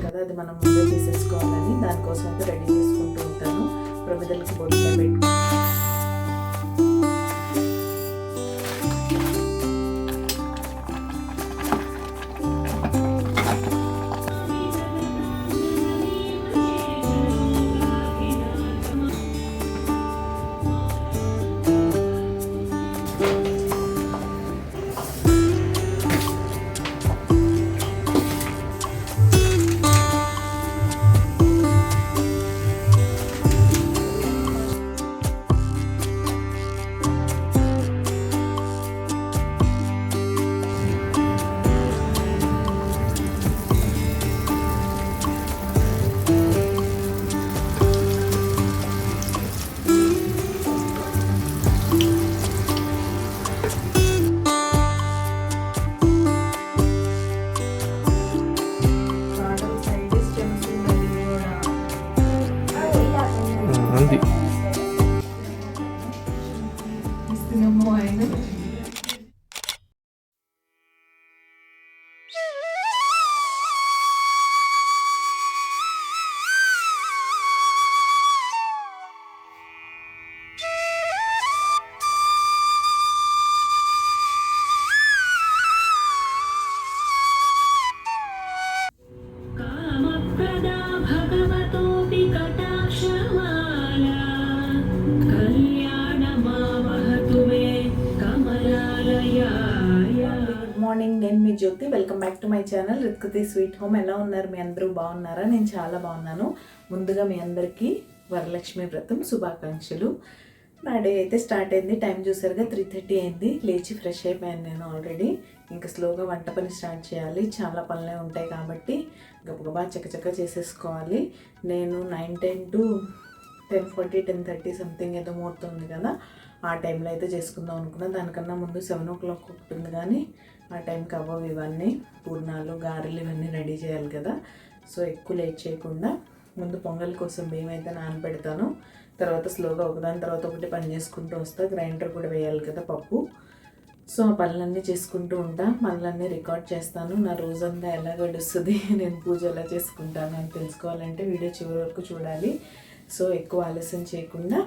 కదా అది మనం ముందే చేసేసుకోవాలని దానికోసం అయితే రెడీ చేసుకుంటూ ఉంటాను. ప్రమిదలకి బొట్టులో పెట్టుకుంటాను. మార్నింగ్, నేను మీ Jyothi. Welcome back to my channel రిత్కతి స్వీట్ హోమ్. ఎలా ఉన్నారు మీ అందరూ? బాగున్నారా? నేను చాలా బాగున్నాను. ముందుగా మీ అందరికీ వరలక్ష్మి వ్రతం శుభాకాంక్షలు. నా డే అయితే స్టార్ట్ అయింది. టైం చూసారుగా 3:30 అయింది. లేచి ఫ్రెష్ అయిపోయాను నేను ఆల్రెడీ. ఇంకా స్లోగా వంట పని స్టార్ట్ చేయాలి. చాలా పనులే ఉంటాయి కాబట్టి గబగబా చక్కచక్క చేసేసుకోవాలి. నేను 9:10 to 10:40, 10:30 సంథింగ్ ఏదో ముహూర్తం ఉంది కదా, ఆ టైంలో అయితే చేసుకుందాం అనుకున్నాను. దానికన్నా ముందు 7 o'clock ఉంటుంది, కానీ ఆ టైంకి అవ్వవు ఇవన్నీ. పూర్ణాలు, గారెలు ఇవన్నీ రెడీ చేయాలి కదా. సో ఎక్కువ లేట్ చేయకుండా ముందు పొంగల్ కోసం బియ్యం అయితే నానబెడతాను. తర్వాత స్లోగా ఒకదాని తర్వాత ఒకటి పని చేసుకుంటూ వస్తా. గ్రైండర్ కూడా వేయాలి కదా పప్పు. సో ఆ పనులన్నీ చేసుకుంటూ ఉంటా. పనులన్నీ రికార్డ్ చేస్తాను. నా రోజంతా ఎలా గడుస్తుంది, నేను పూజ ఎలా చేసుకుంటాను అని తెలుసుకోవాలంటే వీడియో చివరి వరకు చూడాలి. సో ఎక్కువ ఆలస్యం చేయకుండా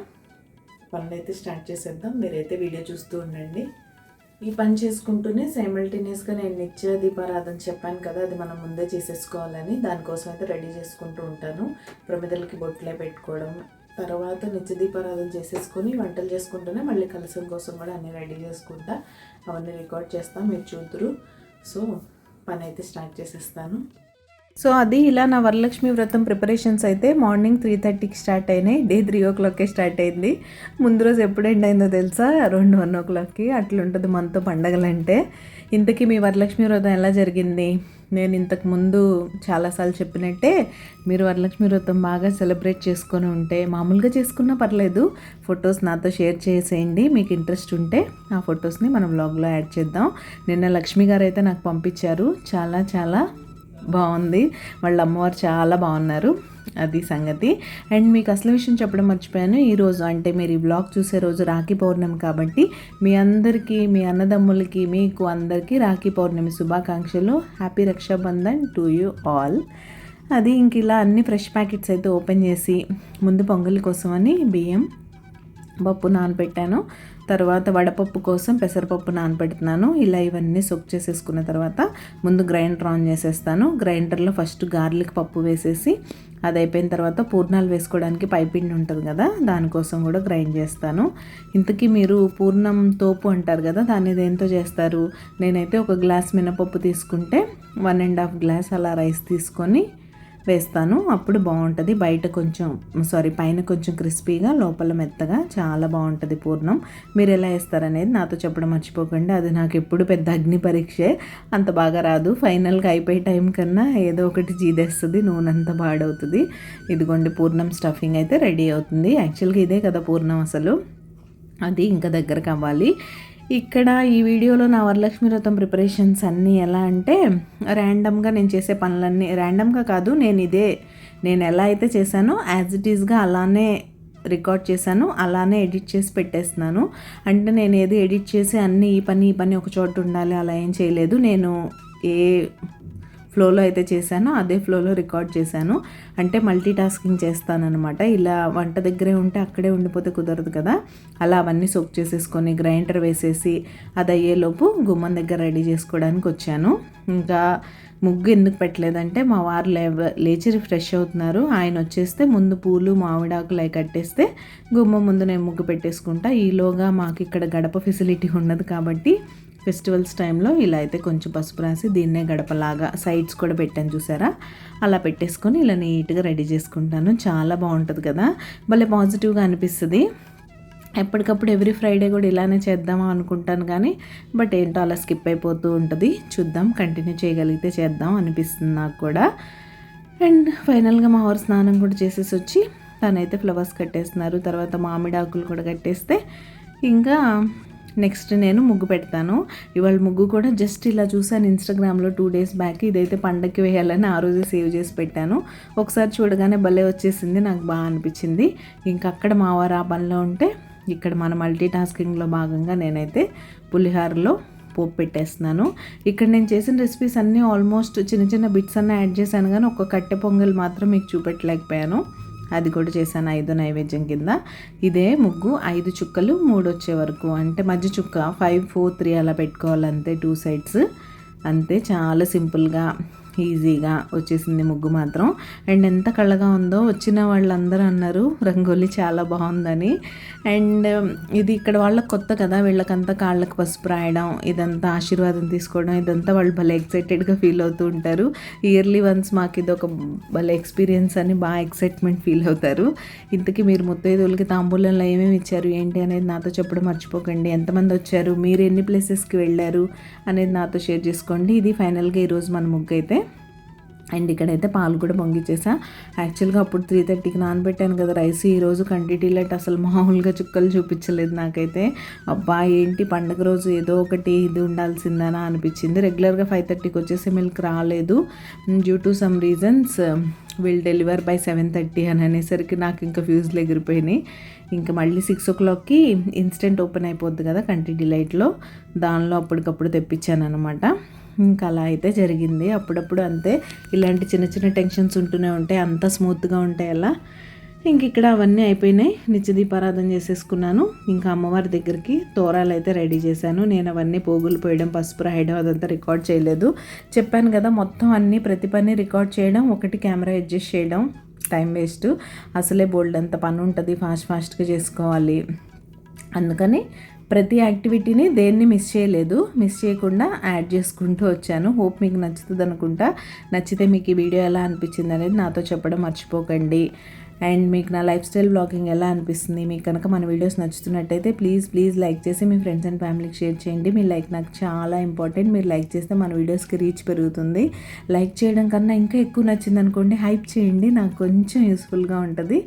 పనులు అయితే స్టార్ట్ చేసేద్దాం. మీరైతే వీడియో చూస్తూ ఉండండి. ఈ పని చేసుకుంటూనే సైమల్టేనియస్గా నేను నిత్య దీపారాధన చెప్పాను కదా, అది మనం ముందే చేసేసుకోవాలని దానికోసం అయితే రెడీ చేసుకుంటూ ఉంటాను. ప్రమిదలకి బొట్లే పెట్టుకోవడం, తర్వాత నిత్య దీపారాధన చేసేసుకొని వంటలు చేసుకుంటూనే మళ్ళీ కలసం కోసం కూడా అన్నీ రెడీ చేసుకుంటా. అవన్నీ రికార్డ్ చేస్తాం, మీరు చూద్దరు. సో పని అయితే స్టార్ట్ చేసేస్తాను. సో అది ఇలా నా వరలక్ష్మి వ్రతం ప్రిపరేషన్స్ అయితే మార్నింగ్ 3:30కి స్టార్ట్ అయినాయి. డే 3 o'clockకే స్టార్ట్ అయింది. ముందు రోజు ఎప్పుడు ఎండ్ అయిందో తెలుసా? 1 o'clockకి. అట్లుంటుంది మనతో పండగలంటే. ఇంతకీ మీ వరలక్ష్మి వ్రతం ఎలా జరిగింది? నేను ఇంతకు ముందు చాలాసార్లు చెప్పినట్టే, మీరు వరలక్ష్మి వ్రతం బాగా సెలబ్రేట్ చేసుకొని ఉంటే, మామూలుగా చేసుకున్నా పర్లేదు, ఫొటోస్ నాతో షేర్ చేసేయండి. మీకు ఇంట్రెస్ట్ ఉంటే ఆ ఫొటోస్ని మన వ్లాగ్లో యాడ్ చేద్దాం. నిన్న లక్ష్మి గారు అయితే నాకు పంపించారు. చాలా చాలా బాగుంది. వాళ్ళ అమ్మవారు చాలా బాగున్నారు. అది సంగతి. అండ్ మీకు అసలు విషయం చెప్పడం మర్చిపోయాను. ఈరోజు అంటే మీరు ఈ బ్లాగ్ చూసే రోజు రాఖీ పౌర్ణమి కాబట్టి మీ అందరికీ, మీ అన్నదమ్ములకి, మీకు అందరికీ రాఖీ పౌర్ణమి శుభాకాంక్షలు. Happy Rakshabandhan to you all. అది ఇంక ఇలా అన్ని ఫ్రెష్ ప్యాకెట్స్ అయితే ఓపెన్ చేసి ముందు పొంగల్ కోసమని బియ్యం, పప్పు నానబెట్టాను. తర్వాత వడపప్పు కోసం పెసరపప్పు నానబెడుతున్నాను. ఇలా ఇవన్నీ సొక్ చేసేసుకున్న తర్వాత ముందు గ్రైండర్ ఆన్ చేసేస్తాను. గ్రైండర్లో ఫస్ట్ గార్లిక్ పప్పు వేసేసి అది అయిపోయిన తర్వాత పూర్ణాలు వేసుకోవడానికి పైపిండి ఉంటుంది కదా, దానికోసం కూడా గ్రైండ్ చేస్తాను. ఇంతకీ మీరు పూర్ణం తోపు అంటారు కదా, దాన్ని దేంతో చేస్తారు? నేనైతే ఒక గ్లాస్ మినపప్పు తీసుకుంటే 1.5 గ్లాస్ అలా రైస్ తీసుకొని వేస్తాను. అప్పుడు బాగుంటుంది. పైన కొంచెం క్రిస్పీగా, లోపల మెత్తగా, చాలా బాగుంటుంది పూర్ణం. మీరు ఎలా వేస్తారనేది నాతో చెప్పడం మర్చిపోకండి. అది నాకు ఎప్పుడు పెద్ద అగ్ని పరీక్షే, అంత బాగా రాదు. ఫైనల్గా అయిపోయే టైం కన్నా ఏదో ఒకటి జీదేస్తుంది, నూనె అంతా బాడవుతుంది. ఇదిగోండి పూర్ణం స్టఫింగ్ అయితే రెడీ అవుతుంది. యాక్చువల్గా ఇదే కదా పూర్ణం అసలు. అది ఇంకా దగ్గరకు అవ్వాలి. ఇక్కడ ఈ వీడియోలో నా వరలక్ష్మి వ్రతం ప్రిపరేషన్స్ అన్నీ ఎలా అంటే, ర్యాండమ్గా నేను చేసే పనులన్నీ, ర్యాండమ్గా కాదు, నేను ఎలా అయితే చేశానో యాజ్ ఇట్ ఈస్గా అలానే రికార్డ్ చేశాను అలానే ఎడిట్ చేసి పెట్టేస్తున్నాను. అంటే నేను ఏది ఎడిట్ చేసి అన్నీ ఈ పని ఒక చోట ఉండాలి అలా ఏం చేయలేదు. నేను ఏ ఫ్లోలో అయితే చేశానో అదే ఫ్లోలో రికార్డ్ చేశాను. అంటే మల్టీ టాస్కింగ్ చేస్తానన్నమాట. ఇలా వంట దగ్గరే ఉంటే అక్కడే ఉండిపోతే కుదరదు కదా, అలా అవన్నీ సోక్ చేసేసుకొని గ్రైండర్ వేసేసి అది అయ్యేలోపు గుమ్మం దగ్గర రెడీ చేసుకోవడానికి వచ్చాను. ఇంకా ముగ్గు ఎందుకు పెట్టలేదంటే మా వారు లేచి ఫ్రెష్ అవుతున్నారు. ఆయన వచ్చేస్తే ముందు పూలు మామిడాకులు అవి కట్టేస్తే గుమ్మం ముందు నేను ముగ్గు పెట్టేసుకుంటా. ఈలోగా మాకు ఇక్కడ గడప ఫెసిలిటీ ఉండదు కాబట్టి ఫెస్టివల్స్ టైంలో ఇలా అయితే కొంచెం పసుపు రాసి దీన్నే గడపలాగా సైడ్స్ కూడా పెట్టాను చూసారా, అలా పెట్టేసుకొని ఇలా నీట్గా రెడీ చేసుకుంటాను. చాలా బాగుంటుంది కదా, భలే పాజిటివ్గా అనిపిస్తుంది. ఎప్పటికప్పుడు ఎవ్రీ ఫ్రైడే కూడా ఇలానే చేద్దామా అనుకుంటాను కానీ బట్ ఏంటో అలా స్కిప్ అయిపోతూ ఉంటుంది. చూద్దాం, కంటిన్యూ చేయగలిగితే చేద్దాం అనిపిస్తుంది నాకు కూడా. అండ్ ఫైనల్గా మా వారు స్నానం కూడా చేసేసి వచ్చి తనైతే ఫ్లవర్స్ కట్టేస్తున్నారు. తర్వాత మామిడి ఆకులు కూడా కట్టేస్తే ఇంకా నెక్స్ట్ నేను ముగ్గు పెడతాను. ఇవాళ ముగ్గు కూడా జస్ట్ ఇలా చూసాను ఇన్స్టాగ్రామ్లో 2 days బ్యాక్. ఇదైతే పండగకి వేయాలని ఆ రోజే సేవ్ చేసి పెట్టాను. ఒకసారి చూడగానే భలే వచ్చేసింది, నాకు బాగా అనిపించింది. ఇంకా అక్కడ మా వారు ఆ పనిలో ఉంటే ఇక్కడ మన మల్టీ టాస్కింగ్లో భాగంగా నేనైతే పులిహోరలో పోపు పెట్టేస్తున్నాను. ఇక్కడ నేను చేసిన రెసిపీస్ అన్నీ ఆల్మోస్ట్ చిన్న చిన్న బిట్స్ అన్నీ యాడ్ చేశాను కానీ ఒక కట్టె పొంగల్ మాత్రం మీకు చూపెట్టలేకపోయాను. అది కూడా చేశాను 5 నైవేద్యం కింద. ఇదే ముగ్గు 5 చుక్కలు 3 వచ్చే వరకు, అంటే మధ్య చుక్క 5, 4, 3 అలా పెట్టుకోవాలి అంతే, 2 sides అంతే. చాలా సింపుల్గా ఈజీగా వచ్చేసింది ముగ్గు మాత్రం. అండ్ ఎంత కళ్ళగా ఉందో, వచ్చిన వాళ్ళందరూ అన్నారు రంగోలీ చాలా బాగుందని. అండ్ ఇది ఇక్కడ వాళ్ళకి కొత్త కదా, వీళ్ళకంతా కాళ్ళకి పసుపు రాయడం, ఇదంతా ఆశీర్వాదం తీసుకోవడం, ఇదంతా వాళ్ళు భలే ఎక్సైటెడ్గా ఫీల్ అవుతూ ఉంటారు. ఇయర్లీ వన్స్ మాకు ఇది ఒక భలే ఎక్స్పీరియన్స్ అని బాగా ఎక్సైట్మెంట్ ఫీల్ అవుతారు. ఇంతకీ మీరు ముత్తైదువులకి తాంబూలంలో ఏమేమి ఇచ్చారు ఏంటి అనేది నాతో చెప్పడం మర్చిపోకండి. ఎంతమంది వచ్చారు, మీరు ఎన్ని ప్లేసెస్కి వెళ్ళారు అనేది నాతో షేర్ చేసుకోండి. ఇది ఫైనల్గా ఈరోజు మన ముగ్గు అయితే. అండ్ ఇక్కడైతే పాలు కూడా పొంగిచ్చేసా. యాక్చువల్గా అప్పుడు 3:30కి నానబెట్టాను కదా రైస్, ఈరోజు కంటిటీ లైట్ అసలు మామూలుగా చుక్కలు చూపించలేదు నాకైతే. అబ్బా ఏంటి పండగ రోజు ఏదో ఒకటి ఇది ఉండాల్సిందనా అనిపించింది. రెగ్యులర్గా 5:30కి వచ్చేసి మిల్క్ రాలేదు. Due to some reasons will deliver by 7:30 అని అనేసరికి నాకు ఇంకా ఫ్యూజ్లు ఎగిరిపోయినాయి. ఇంకా మళ్ళీ 6 o'clockకి ఇన్స్టెంట్ ఓపెన్ అయిపోద్ది కదా కంటిటీ లైట్లో, దానిలో అప్పటికప్పుడు తెప్పించాను అనమాట. ఇంకా అలా అయితే జరిగింది. అప్పుడప్పుడు అంతే, ఇలాంటి చిన్న చిన్న టెన్షన్స్ ఉంటూనే ఉంటాయి, అంత స్మూత్గా ఉంటాయి అలా. ఇంక ఇక్కడ అవన్నీ అయిపోయినాయి, నిత్య దీపారాధన చేసేసుకున్నాను. ఇంకా అమ్మవారి దగ్గరికి తోరాలు అయితే రెడీ చేశాను. నేను అవన్నీ పోగులు పోయడం, పసుపు రాయడం అదంతా రికార్డ్ చేయలేదు. చెప్పాను కదా మొత్తం అన్నీ ప్రతి పని రికార్డ్ చేయడం, ఒకటి కెమెరా అడ్జస్ట్ చేయడం టైం వేస్ట్. అసలే బోల్డ్ అంత పని ఉంటుంది, ఫాస్ట్గా చేసుకోవాలి. అందుకని ప్రతి యాక్టివిటీని దేన్ని మిస్ చేయకుండా యాడ్ చేసుకుంటూ వచ్చాను. హోప్ మీకు నచ్చుతుంది అనుకుంటా. నచ్చితే మీకు ఈ వీడియో ఎలా అనిపించింది అనేది నాతో చెప్పడం మర్చిపోకండి. అండ్ మీకు నా లైఫ్ స్టైల్ బ్లాగింగ్ ఎలా అనిపిస్తుంది, మీకు కనుక మన వీడియోస్ నచ్చుతున్నట్టయితే ప్లీజ్ లైక్ చేసి మీ ఫ్రెండ్స్ అండ్ ఫ్యామిలీకి షేర్ చేయండి. మీ లైక్ నాకు చాలా ఇంపార్టెంట్. మీరు లైక్ చేస్తే మన వీడియోస్కి రీచ్ పెరుగుతుంది. లైక్ చేయడం కన్నా ఇంకా ఎక్కువ నచ్చింది అనుకోండి, హైప్ చేయండి, నాకు కొంచెం యూస్ఫుల్గా ఉంటుంది.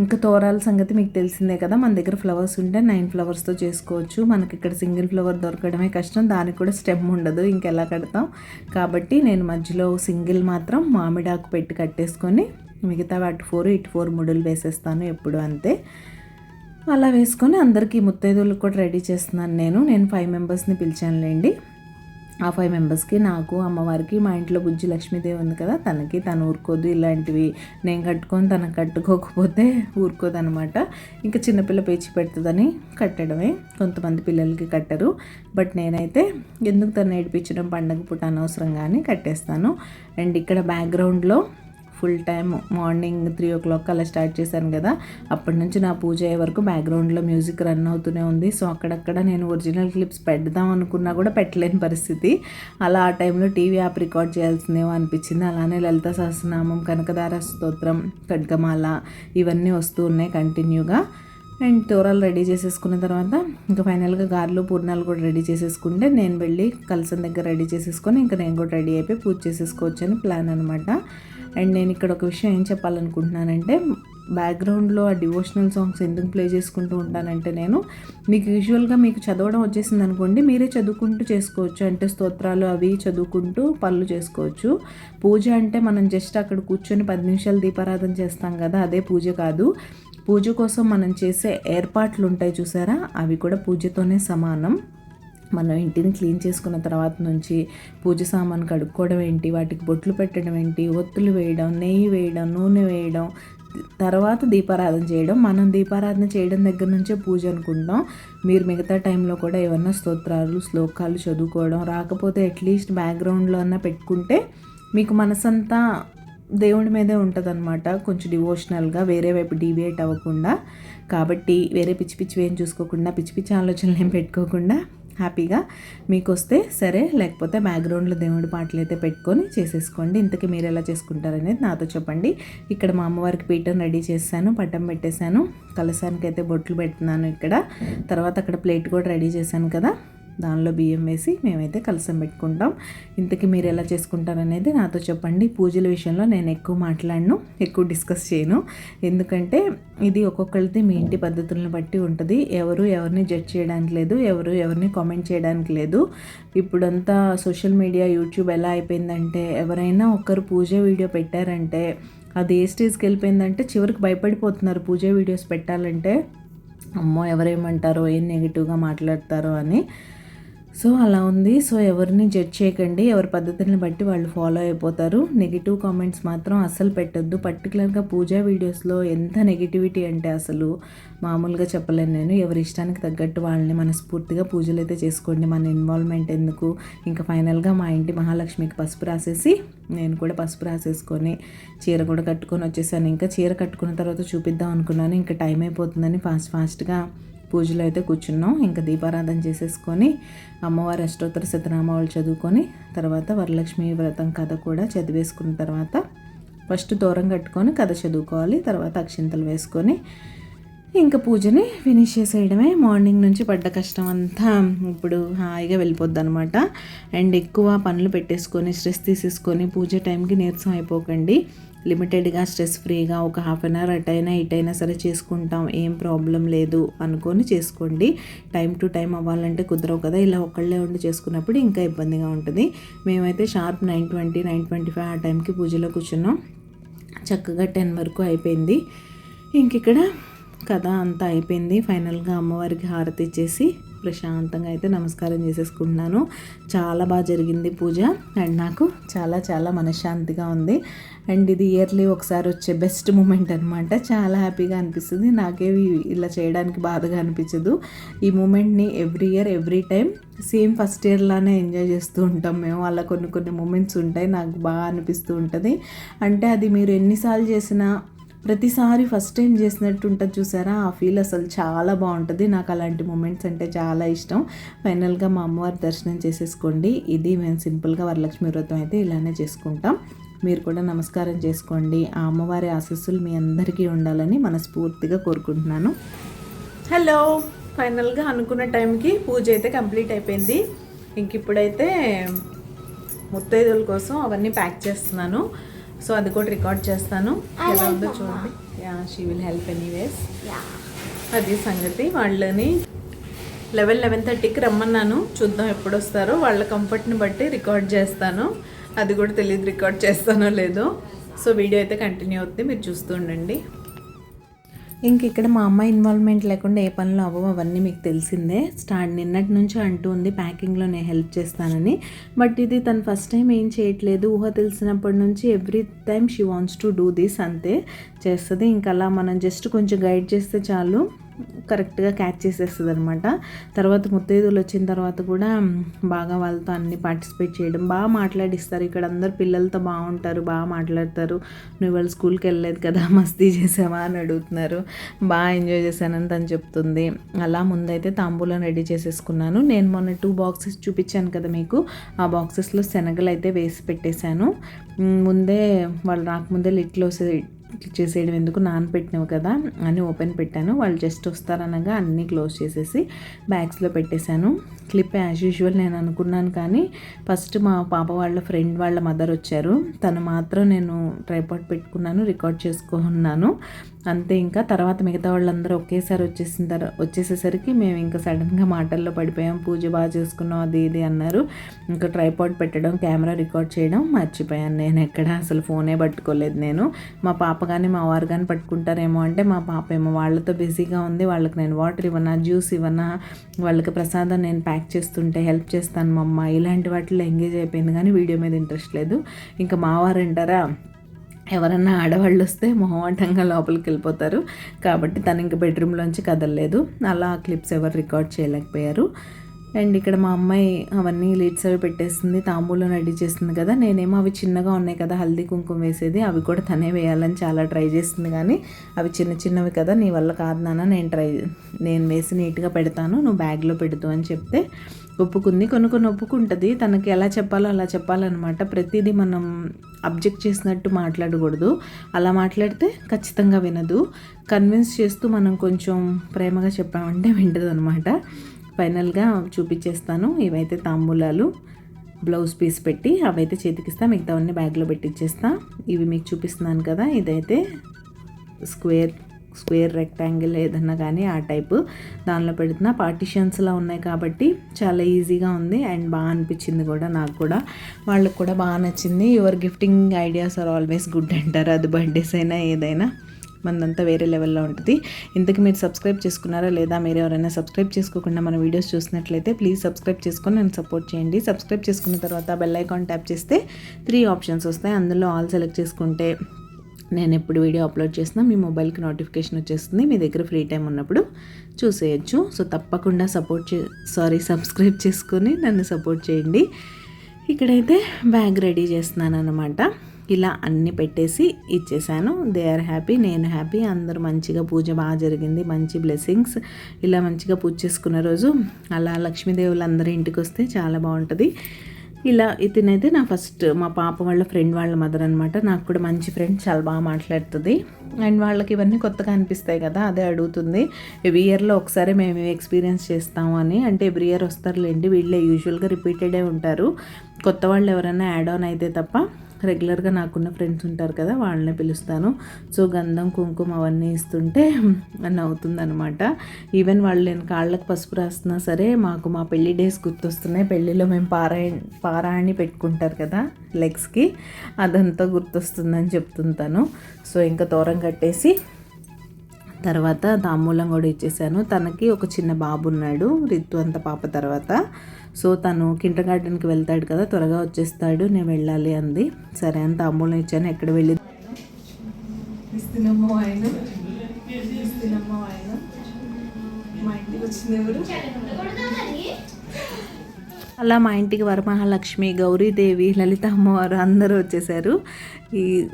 ఇంకా తోరాల సంగతి మీకు తెలిసిందే కదా, మన దగ్గర ఫ్లవర్స్ ఉంటే 9 ఫ్లవర్స్తో చేసుకోవచ్చు. మనకి ఇక్కడ సింగిల్ ఫ్లవర్ దొరకడమే కష్టం, దానికి కూడా స్టెమ్ ఉండదు, ఇంకెలా కడతాం. కాబట్టి నేను మధ్యలో సింగిల్ మాత్రం మామిడాకు పెట్టి కట్టేసుకొని మిగతా అటు 4 ఇటు 4 ముడులు వేసేస్తాను ఎప్పుడు అంతే. అలా వేసుకొని అందరికీ ముత్తైదువులకు కూడా రెడీ చేస్తున్నాను. నేను 5 మెంబర్స్ని పిలిచానులేండి. ఆ 5 మెంబర్స్కి, నాకు, అమ్మవారికి, మా ఇంట్లో బుజ్జి లక్ష్మీదేవి ఉంది కదా తను ఊరుకోదు, ఇలాంటివి నేను కట్టుకొని తనకు కట్టుకోకపోతే ఊరుకోదనమాట. ఇంకా చిన్నపిల్ల పేచి పెడుతుందని కట్టడమే. కొంతమంది పిల్లలకి కట్టరు, బట్ నేనైతే ఎందుకు తను ఏడిపించడం పండగ పూట అనవసరంగా అని కట్టేస్తాను. అండ్ ఇక్కడ బ్యాక్గ్రౌండ్లో ఫుల్ టైమ్ మార్నింగ్ 3 o'clock అలా స్టార్ట్ చేశాను కదా, అప్పటి నుంచి నా పూజ అయ్యే వరకు బ్యాక్గ్రౌండ్లో మ్యూజిక్ రన్ అవుతూనే ఉంది. సో అక్కడక్కడ నేను ఒరిజినల్ క్లిప్స్ పెడదాం అనుకున్నా కూడా పెట్టలేని పరిస్థితి. అలా ఆ టైంలో టీవీ యాప్ రికార్డ్ చేయాల్సిందేమో అనిపించింది. అలానే లలిత సహస్రనామం, కనకదార స్తోత్రం, ఖడ్గమాల ఇవన్నీ వస్తూ ఉన్నాయి కంటిన్యూగా. అండ్ తోరాలు రెడీ చేసేసుకున్న తర్వాత ఇంకా ఫైనల్గా గారెలు పూర్ణాలు కూడా రెడీ చేసేసుకుంటే నేను వెళ్ళి కలసం దగ్గర రెడీ చేసేసుకొని ఇంకా నేను కూడా రెడీ అయిపోయి పూజ చేసేసుకోవచ్చు అని ప్లాన్ అనమాట. అండ్ నేను ఇక్కడ ఒక విషయం ఏం చెప్పాలనుకుంటున్నానంటే, బ్యాక్గ్రౌండ్లో ఆ డివోషనల్ సాంగ్స్ ఎందుకు ప్లే చేసుకుంటూ ఉంటానంటే, నేను మీకు యూజువల్గా మీకు చదవడం వచ్చేసింది అనుకోండి, మీరే చదువుకుంటూ చేసుకోవచ్చు. అంటే స్తోత్రాలు అవి చదువుకుంటూ పనులు చేసుకోవచ్చు. పూజ అంటే మనం జస్ట్ అక్కడ కూర్చొని 10 నిమిషాలు దీపారాధన చేస్తాం కదా, అదే పూజ కాదు. పూజ కోసం మనం చేసే ఏర్పాట్లు ఉంటాయి చూసారా, అవి కూడా పూజతోనే సమానం. మనం ఇంటిని క్లీన్ చేసుకున్న తర్వాత నుంచి పూజ సామాను కడుక్కోవడం ఏంటి, వాటికి బొట్లు పెట్టడం ఏంటి, ఒత్తులు వేయడం, నెయ్యి వేయడం, నూనె వేయడం, తర్వాత దీపారాధన చేయడం. మనం దీపారాధన చేయడం దగ్గర నుంచే పూజ అనుకుంటాం. మీరు మిగతా టైంలో కూడా ఏమన్నా స్తోత్రాలు, శ్లోకాలు చదువుకోవడం, రాకపోతే అట్లీస్ట్ బ్యాక్గ్రౌండ్లో అన్నా పెట్టుకుంటే మీకు మనసంతా దేవుడి మీదే ఉంటుందన్నమాట, కొంచెం డివోషనల్గా, వేరే వైపు డీవియేట్ అవ్వకుండా. కాబట్టి వేరే పిచ్చి పిచ్చివి ఏం చూసుకోకుండా, పిచ్చి పిచ్చి ఆలోచనలు ఏం పెట్టుకోకుండా హ్యాపీగా మీకు వస్తే సరే, లేకపోతే బ్యాక్గ్రౌండ్లో దేవుడి పాటలు అయితే పెట్టుకొని చేసేసుకోండి. ఇంతకీ మీరు ఎలా చేసుకుంటారనేది నాతో చెప్పండి. ఇక్కడ మా అమ్మవారికి పీఠం రెడీ చేశాను, పట్టం పెట్టేశాను, కలశానికి అయితే బొట్లు పెడుతున్నాను ఇక్కడ. తర్వాత అక్కడ ప్లేట్ కూడా రెడీ చేశాను కదా, దానిలో బియ్యం వేసి మేమైతే కలసం పెట్టుకుంటాం. ఇంతకీ మీరు ఎలా చేసుకుంటారనేది నాతో చెప్పండి. పూజల విషయంలో నేను ఎక్కువ మాట్లాడను, ఎక్కువ డిస్కస్ చేయను, ఎందుకంటే ఇది ఒక్కొక్కరిది మీ ఇంటి పద్ధతులను బట్టి ఉంటుంది. ఎవరిని జడ్జ్ చేయడానికి లేదు, ఎవరిని కామెంట్ చేయడానికి లేదు. ఇప్పుడంతా సోషల్ మీడియా, యూట్యూబ్ ఎలా అయిపోయిందంటే, ఎవరైనా ఒకరు పూజ వీడియో పెట్టారంటే అది ఏ స్టేజ్కి వెళ్ళిపోయిందంటే చివరికి భయపడిపోతున్నారు పూజ వీడియోస్ పెట్టాలంటే. అమ్మో ఎవరేమంటారో, ఏం నెగిటివ్గా మాట్లాడతారో అని. సో అలా ఉంది. సో ఎవరిని జడ్జ్ చేయకండి, ఎవరి పద్ధతిని బట్టి వాళ్ళు ఫాలో అయిపోతారు. నెగిటివ్ కామెంట్స్ మాత్రం అస్సలు పెట్టొద్దు. పర్టికులర్గా పూజా వీడియోస్లో ఎంత నెగిటివిటీ అంటే అసలు మామూలుగా చెప్పలేను నేను. ఎవరి ఇష్టానికి తగ్గట్టు వాళ్ళని మనస్ఫూర్తిగా పూజలు అయితే చేసుకోండి, మన ఇన్వాల్వ్మెంట్ ఎందుకు. ఇంకా ఫైనల్గా మా ఇంటి మహాలక్ష్మికి పసుపు రాసేసి నేను కూడా పసుపు రాసేసుకొని చీర కూడా కట్టుకొని వచ్చేసాను. ఇంకా చీర కట్టుకున్న తర్వాత చూపిద్దాం అనుకున్నాను, ఇంకా టైం అయిపోతుందని ఫాస్ట్గా పూజలో అయితే కూర్చున్నాం. ఇంకా దీపారాధన చేసేసుకొని అమ్మవారి అష్టోత్తర శతనామాలు చదువుకొని తర్వాత వరలక్ష్మి వ్రతం కథ కూడా చదివేసుకున్న తర్వాత ఫస్ట్ దూరం కట్టుకొని కథ చదువుకోవాలి, తర్వాత అక్షింతలు వేసుకొని ఇంకా పూజని ఫినిష్ చేసేయడమే. మార్నింగ్ నుంచి పడ్డ కష్టం అంతా ఇప్పుడు హాయిగా వెళ్ళిపోద్ది అనమాట. అండ్ ఎక్కువ పనులు పెట్టేసుకొని స్ట్రెస్ తీసేసుకొని పూజ టైంకి నీరసం అయిపోకండి. లిమిటెడ్గా స్ట్రెస్ ఫ్రీగా ఒక హాఫ్ అన్ అవర్ అటైనా ఇటైనా సరే చేసుకుంటాం, ఏం ప్రాబ్లం లేదు అనుకొని చేసుకోండి. టైం టు టైం అవ్వాలంటే కుదరవు కదా, ఇలా ఒకళ్ళే ఉండి చేసుకున్నప్పుడు ఇంకా ఇబ్బందిగా ఉంటుంది. మేమైతే షార్ప్ 9:20, 9:25 ఆ టైంకి పూజలో కూర్చున్నాం. చక్కగా 10 వరకు అయిపోయింది. ఇంక ఇక్కడ కథ అంతా అయిపోయింది. ఫైనల్గా అమ్మవారికి హారతి ఇచ్చేసి ప్రశాంతంగా అయితే నమస్కారం చేసేసుకుంటున్నాను. చాలా బాగా జరిగింది పూజ అండ్ నాకు చాలా చాలా మనశ్శాంతిగా ఉంది. అండ్ ఇది ఇయర్లీ ఒకసారి వచ్చే బెస్ట్ మూమెంట్ అనమాట. చాలా హ్యాపీగా అనిపిస్తుంది. నాకేవి ఇలా చేయడానికి బాధగా అనిపించదు. ఈ మూమెంట్ని every year every time same first year లానే ఎంజాయ్ చేస్తూ ఉంటాం మేము. అలా కొన్ని మూమెంట్స్ ఉంటాయి, నాకు బాగా అనిపిస్తూ ఉంటుంది. అంటే అది మీరు ఎన్నిసార్లు చేసినా ప్రతిసారి ఫస్ట్ టైం చేసినట్టు ఉంటుంది చూసారా, ఆ ఫీల్ అసలు చాలా బాగుంటుంది. నాకు అలాంటి మూమెంట్స్ అంటే చాలా ఇష్టం. ఫైనల్గా మా అమ్మవారి దర్శనం చేసేసుకోండి. ఇది మేము సింపుల్గా వరలక్ష్మి వ్రతం అయితే ఇలానే చేసుకుంటాం. మీరు కూడా నమస్కారం చేసుకోండి. ఆ అమ్మవారి ఆశీస్సులు మీ అందరికీ ఉండాలని మనస్ఫూర్తిగా కోరుకుంటున్నాను. హలో, ఫైనల్గా అనుకున్న టైంకి పూజ అయితే కంప్లీట్ అయిపోయింది. ఇంక ఇప్పుడైతే ముత్తైదుల కోసం అవన్నీ ప్యాక్ చేస్తున్నాను. సో అది కూడా రికార్డ్ చేస్తాను, ఎలా ఉందో చూడండి. She will help anyways. అది సంగతి. వాళ్ళని 11:30కి రమ్మన్నాను, చూద్దాం ఎప్పుడు వస్తారో. వాళ్ళ కంఫర్ట్ని బట్టి రికార్డ్ చేస్తాను. అది కూడా తెలియదు రికార్డ్ చేస్తానో లేదో. సో వీడియో అయితే కంటిన్యూ అవుతుంది, మీరు చూస్తూ ఉండండి. ఇంక ఇక్కడ మా అమ్మ ఇన్వాల్వ్మెంట్ లేకుండా ఏ పనులు అవ్వవు, అవన్నీ మీకు తెలిసిందే. నిన్నటి నుంచి అంటూ ఉంది ప్యాకింగ్లో నేను హెల్ప్ చేస్తానని. బట్ ఇది తను ఫస్ట్ టైం ఏం చేయట్లేదు. ఊహ తెలిసినప్పటి నుంచి every time she wants to do this, అంతే చేస్తుంది. ఇంకా అలా మనం జస్ట్ కొంచెం గైడ్ చేస్తే చాలు, కరెక్ట్గా క్యాచ్ చేసేస్తుంది అనమాట. తర్వాత ముత్తైదువులు వచ్చిన తర్వాత కూడా బాగా వాళ్ళతో అన్ని పార్టిసిపేట్ చేయడం, బాగా మాట్లాడిస్తారు. ఇక్కడ అందరు పిల్లలతో బాగుంటారు, బాగా మాట్లాడతారు. నువ్వు వాళ్ళు స్కూల్కి వెళ్ళలేదు కదా, మస్తీ చేసావా అని అడుగుతున్నారు. బాగా ఎంజాయ్ చేశానని తను చెప్తుంది. అలా ముందైతే తాంబూలం రెడీ చేసేసుకున్నాను. నేను మొన్న 2 బాక్సెస్ చూపించాను కదా మీకు, ఆ బాక్సెస్లో శనగలు అయితే వేసి పెట్టేశాను. ముందే వాళ్ళు రాకముందే లిట్లో చేసేయడం ఎందుకు, నానపెట్టినవి కదా అని ఓపెన్ పెట్టాను. వాళ్ళు జస్ట్ వస్తారనగా అన్నీ క్లోజ్ చేసేసి బ్యాగ్స్లో పెట్టేశాను. క్లిప్ యాజ్ యూజువల్ నేను అనుకున్నాను, కానీ ఫస్ట్ మా పాప వాళ్ళ ఫ్రెండ్ వాళ్ళ మదర్ వచ్చారు. తను మాత్రం నేను ట్రైపాడ్ పెట్టుకున్నాను, రికార్డ్ చేసుకున్నాను. అంతే. ఇంకా తర్వాత మిగతా వాళ్ళందరూ ఒకేసారి వచ్చేసేసరికి మేము ఇంకా సడన్గా మాటల్లో పడిపోయాం. పూజ బాగా చేసుకున్నాం అది ఇది అన్నారు. ఇంకా ట్రైపాడ్ పెట్టడం, కెమెరా రికార్డ్ చేయడం మర్చిపోయాను. నేను ఎక్కడ అసలు ఫోనే పట్టుకోలేదు. నేను మా పాప కానీ మా వారు కానీ పట్టుకుంటారేమో అంటే మా పాప ఏమో వాళ్ళతో బిజీగా ఉంది. వాళ్ళకి నేను వాటర్ ఇవ్వనా, జ్యూస్ ఇవ్వనా, వాళ్ళకి ప్రసాదం నేను ప్యాక్ చేస్తుంటే హెల్ప్ చేస్తాను మా అమ్మ, ఇలాంటి వాటిలో ఎంగేజ్ అయిపోయింది కానీ వీడియో మీద ఇంట్రెస్ట్ లేదు. ఇంకా మా వారు అంటారా, ఎవరన్నా ఆడవాళ్ళు వస్తే మొహమాటంగా లోపలికి వెళ్ళిపోతారు కాబట్టి తను ఇంక బెడ్రూమ్లోంచి కదలలేదు. అలా క్లిప్స్ ఎవరు రికార్డ్ చేయలేకపోయారు. అండ్ ఇక్కడ మా అమ్మాయి అవన్నీ లీడ్స్ అవి పెట్టేస్తుంది, తాంబూలం రెడీ చేస్తుంది కదా. నేనేమో అవి చిన్నగా ఉన్నాయి కదా హల్దీ కుంకుమ వేసేది, అవి కూడా తనే వేయాలని చాలా ట్రై చేస్తుంది కానీ అవి చిన్న చిన్నవి కదా, నీ వల్ల కాదు నాన్న, నేను వేసి నీట్గా పెడతాను, నువ్వు బ్యాగ్లో పెడుతూ అని చెప్తే ఒప్పుకుంది. కొన్ని ఒప్పుకుంటుంది. తనకి ఎలా చెప్పాలో అలా చెప్పాలన్నమాట. ప్రతిదీ మనం అబ్జెక్ట్ చేసినట్టు మాట్లాడకూడదు. అలా మాట్లాడితే ఖచ్చితంగా వినదు. కన్విన్స్ చేస్తూ మనం కొంచెం ప్రేమగా చెప్పామంటే వింటది అనమాట. ఫైనల్గా చూపించేస్తాను. ఇవైతే తాంబూలాలు, బ్లౌజ్ పీస్ పెట్టి అవైతే చేతికిస్తా, మిగతావన్నీ బ్యాగ్లో పెట్టిచ్చేస్తా. ఇవి మీకు చూపిస్తున్నాను కదా, ఇదైతే స్క్వేర్ రెక్టాంగిల్ ఏదన్నా కానీ ఆ టైపు దానిలో పెడుతున్నా. పార్టిషన్స్లా ఉన్నాయి కాబట్టి చాలా ఈజీగా ఉంది అండ్ బాగా అనిపించింది కూడా. నాకు కూడా వాళ్ళకి కూడా బాగా నచ్చింది. Your gifting ideas are always good అంటారు. అది బర్త్డేస్ అయినా ఏదైనా మనదంతా వేరే లెవెల్లో ఉంటుంది. ఇంతకు మీరు సబ్స్క్రైబ్ చేసుకున్నారా లేదా? మీరు ఎవరైనా సబ్స్క్రైబ్ చేసుకోకుండా మన వీడియోస్ చూసినట్లయితే ప్లీజ్ సబ్స్క్రైబ్ చేసుకొని నన్ను సపోర్ట్ చేయండి. సబ్స్క్రైబ్ చేసుకున్న తర్వాత బెల్ ఐకాన్ ట్యాప్ చేస్తే 3 ఆప్షన్స్ వస్తాయి. అందులో ఆల్ సెలెక్ట్ చేసుకుంటే నేను ఎప్పుడు వీడియో అప్లోడ్ చేసినా మీ మొబైల్కి నోటిఫికేషన్ వచ్చేస్తుంది. మీ దగ్గర ఫ్రీ టైం ఉన్నప్పుడు చూసేయచ్చు. సో తప్పకుండా సబ్స్క్రైబ్ చేసుకొని నన్ను సపోర్ట్ చేయండి. ఇక్కడైతే బ్యాగ్ రెడీ చేస్తున్నాను అన్నమాట. ఇలా అన్నీ పెట్టేసి ఇచ్చేసాను. దే ఆర్ హ్యాపీ, నేను హ్యాపీ. అందరూ మంచిగా పూజ బాగా జరిగింది, మంచి బ్లెస్సింగ్స్. ఇలా మంచిగా పూజ చేసుకున్న రోజు అలా లక్ష్మీదేవులు అందరూ ఇంటికి వస్తే చాలా బాగుంటుంది. ఇలా ఇతనైతే మా పాప వాళ్ళ ఫ్రెండ్ వాళ్ళ మదర్ అనమాట. నాకు కూడా మంచి ఫ్రెండ్, చాలా బాగా మాట్లాడుతుంది. అండ్ వాళ్ళకి ఇవన్నీ కొత్తగా అనిపిస్తాయి కదా, అదే అడుగుతుంది. ఎవ్రీ ఇయర్లో ఒకసారి మేము ఎక్స్పీరియన్స్ చేస్తాము అని. అంటే ఎవ్రీ ఇయర్ వస్తారులేండి, వీళ్ళే యూజువల్గా రిపీటెడే ఉంటారు. కొత్త వాళ్ళు ఎవరైనా యాడ్ ఆన్ అయితే తప్ప రెగ్యులర్గా నాకున్న ఫ్రెండ్స్ ఉంటారు కదా, వాళ్ళనే పిలుస్తాను. సో గంధం కుంకుమ అవన్నీ ఇస్తుంటే నవ్వుతుందనమాట. ఈవెన్ వాళ్ళు నేను కాళ్ళకు పసుపు రాస్తున్నా సరే మాకు మా పెళ్లి డేస్ గుర్తొస్తున్నాయి. పెళ్ళిలో మేము పారాయణి పెట్టుకుంటారు కదా లెగ్స్కి, అదంతా గుర్తొస్తుందని చెప్తుంటాను. సో ఇంకా తోరం కట్టేసి తర్వాత తాంబూలం కూడా ఇచ్చేసాను. తనకి ఒక చిన్న బాబు ఉన్నాడు, రితు అంత పాప తర్వాత. సో తను కిండర్ గార్డెన్కి వెళ్తాడు కదా, త్వరగా వచ్చేస్తాడు, నేను వెళ్ళాలి అంది. సరే అని తాంబూలం ఇచ్చాను. ఎక్కడ వెళ్ళి మా ఇంటికి వచ్చింది ఎవరు? అలా మా ఇంటికి వరమహాలక్ష్మి, గౌరీదేవి, లలిత అమ్మవారు అందరూ వచ్చేసారు.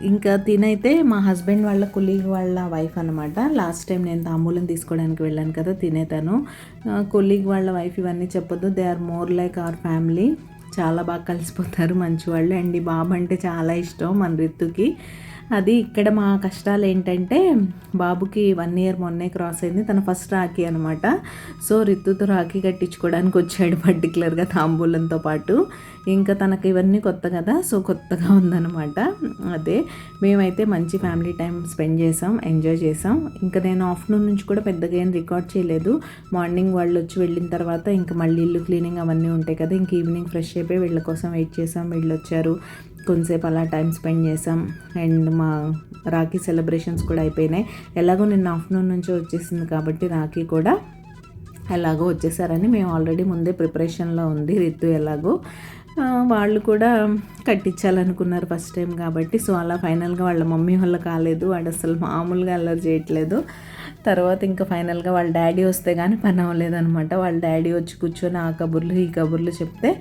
ఇంకా తినైతే మా హస్బెండ్ వాళ్ళ కొలీగ్ వాళ్ళ వైఫ్ అనమాట. లాస్ట్ టైం నేను తాంబూలం తీసుకోవడానికి వెళ్ళాను కదా, తినేతాను. కొలీగ్ వాళ్ళ వైఫ్ ఇవన్నీ చెప్పొద్దు, they are more like our family. చాలా బాగా కలిసిపోతారు, మంచివాళ్ళు. అండ్ ఈ బాబు అంటే చాలా ఇష్టం మన రిత్తుకి. అది ఇక్కడ మా కష్టాలు ఏంటంటే బాబుకి 1 ఇయర్ మొన్నే క్రాస్ అయింది, తన ఫస్ట్ రాఖీ అనమాట. సో రిత్తుతో రాఖీ కట్టించుకోవడానికి వచ్చాడు పర్టికులర్గా తాంబూలంతో పాటు. ఇంకా తనకు ఇవన్నీ కొత్త కదా, సో కొత్తగా ఉందన్నమాట. అదే మేమైతే మంచి ఫ్యామిలీ టైం స్పెండ్ చేసాం, ఎంజాయ్ చేసాం. ఇంకా నేను ఆఫ్టర్నూన్ నుంచి కూడా పెద్దగా ఏం రికార్డ్ చేయలేదు. మార్నింగ్ వాళ్ళు వచ్చి వెళ్ళిన తర్వాత ఇంకా మళ్ళీ ఇల్లు క్లీనింగ్ అవన్నీ ఉంటాయి కదా, ఇంక ఈవినింగ్ ఫ్రెష్ అయిపోయి వీళ్ళ కోసం వెయిట్ చేసాం. వీళ్ళు వచ్చారు, కొంతసేపు అలా టైం స్పెండ్ చేసాం. అండ్ మా రాఖీ సెలబ్రేషన్స్ కూడా అయిపోయినాయి. ఎలాగో నిన్న ఆఫ్టర్నూన్ నుంచి వచ్చేసింది కాబట్టి రాఖీ కూడా ఎలాగో వచ్చేసారని మేము ఆల్రెడీ ముందే ప్రిపరేషన్లో ఉంది. రితు ఎలాగో వాళ్ళు కూడా కట్టించాలనుకున్నారు ఫస్ట్ టైం కాబట్టి. సో అలా ఫైనల్గా వాళ్ళ మమ్మీ వల్ల కాలేదు, వాడు అసలు మామూలుగా అల్లరి చేయట్లేదు. తర్వాత ఇంకా ఫైనల్గా వాళ్ళ డాడీ వస్తే కానీ పని అవ్వలేదనమాట. వాళ్ళ డాడీ వచ్చి కూర్చొని ఆ కబుర్లు ఈ కబుర్లు చెప్తే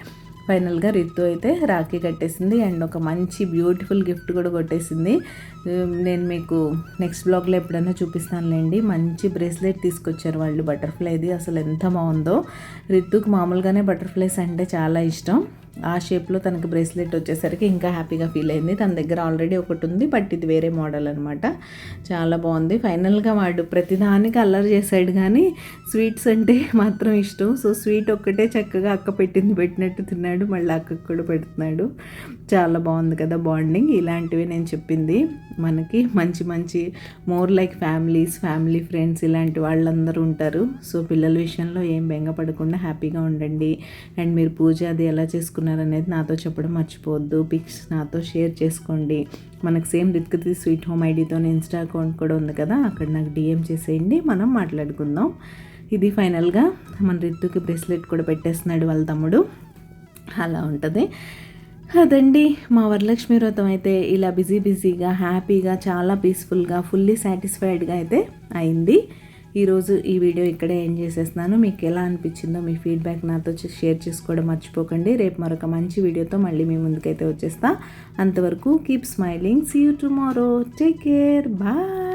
ఫైనల్గా రితు అయితే రాఖీ కట్టేసింది. అండ్ ఒక మంచి బ్యూటిఫుల్ గిఫ్ట్ కూడా కొట్టేసింది. నేను మీకు నెక్స్ట్ బ్లాగ్లో ఎప్పుడైనా చూపిస్తానులేండి. మంచి బ్రేస్లెట్ తీసుకొచ్చారు వాళ్ళు, బటర్ఫ్లైది. అసలు ఎంత బాగుందో. రితుకు మామూలుగానే బటర్ఫ్లైస్ అంటే చాలా ఇష్టం. ఆ షేప్లో తనకి బ్రేస్లెట్ వచ్చేసరికి ఇంకా హ్యాపీగా ఫీల్ అయింది. తన దగ్గర ఆల్రెడీ ఒకటి ఉంది, బట్ ఇది వేరే మోడల్ అనమాట. చాలా బాగుంది. ఫైనల్గా వాడు ప్రతిదానికి అల్లరి చేశాడు, కానీ స్వీట్స్ అంటే మాత్రం ఇష్టం. సో స్వీట్ ఒక్కటే చక్కగా అక్క పెట్టినట్టు తిన్నాడు, మళ్ళీ అక్కకు కూడా పెడుతున్నాడు. చాలా బాగుంది కదా బాండింగ్. ఇలాంటివి నేను చెప్పింది, మనకి మంచి మంచి మోర్ లైక్ ఫ్యామిలీ ఫ్రెండ్స్ ఇలాంటి వాళ్ళందరూ ఉంటారు. సో పిల్లల విషయంలో ఏం బెంగపడకుండా హ్యాపీగా ఉండండి. అండ్ మీరు పూజ అది ఎలా చేసుకున్నారనేది నాతో చెప్పడం మర్చిపోవద్దు. పిక్స్ నాతో షేర్ చేసుకోండి. మనకు సేమ్ రిత్కతి స్వీట్ హోమ్ ఐడితో ఇన్స్టా అకౌంట్ కూడా ఉంది కదా, అక్కడ నాకు డిఎం చేసేయండి, మనం మాట్లాడుకుందాం. ఇది ఫైనల్గా మన రిత్తుకి బ్రేస్లెట్ కూడా పెట్టేస్తున్నాడు వాళ్ళ తమ్ముడు. అలా ఉంటుంది. అదండి మా వరలక్ష్మి వ్రతం అయితే ఇలా బిజీగా హ్యాపీగా చాలా పీస్ఫుల్గా ఫుల్లీ సాటిస్ఫైడ్గా అయితే అయింది. ఈరోజు ఈ వీడియో ఇక్కడే ఎండ్ చేసేస్తున్నాను. మీకు ఎలా అనిపించిందో మీ ఫీడ్బ్యాక్ నాతో షేర్ చేసుకోవడం మర్చిపోకండి. రేపు మరొక మంచి వీడియోతో మళ్ళీ మీ ముందుకైతే వచ్చేస్తా. అంతవరకు keep smiling. See you tomorrow. Take care. Bye.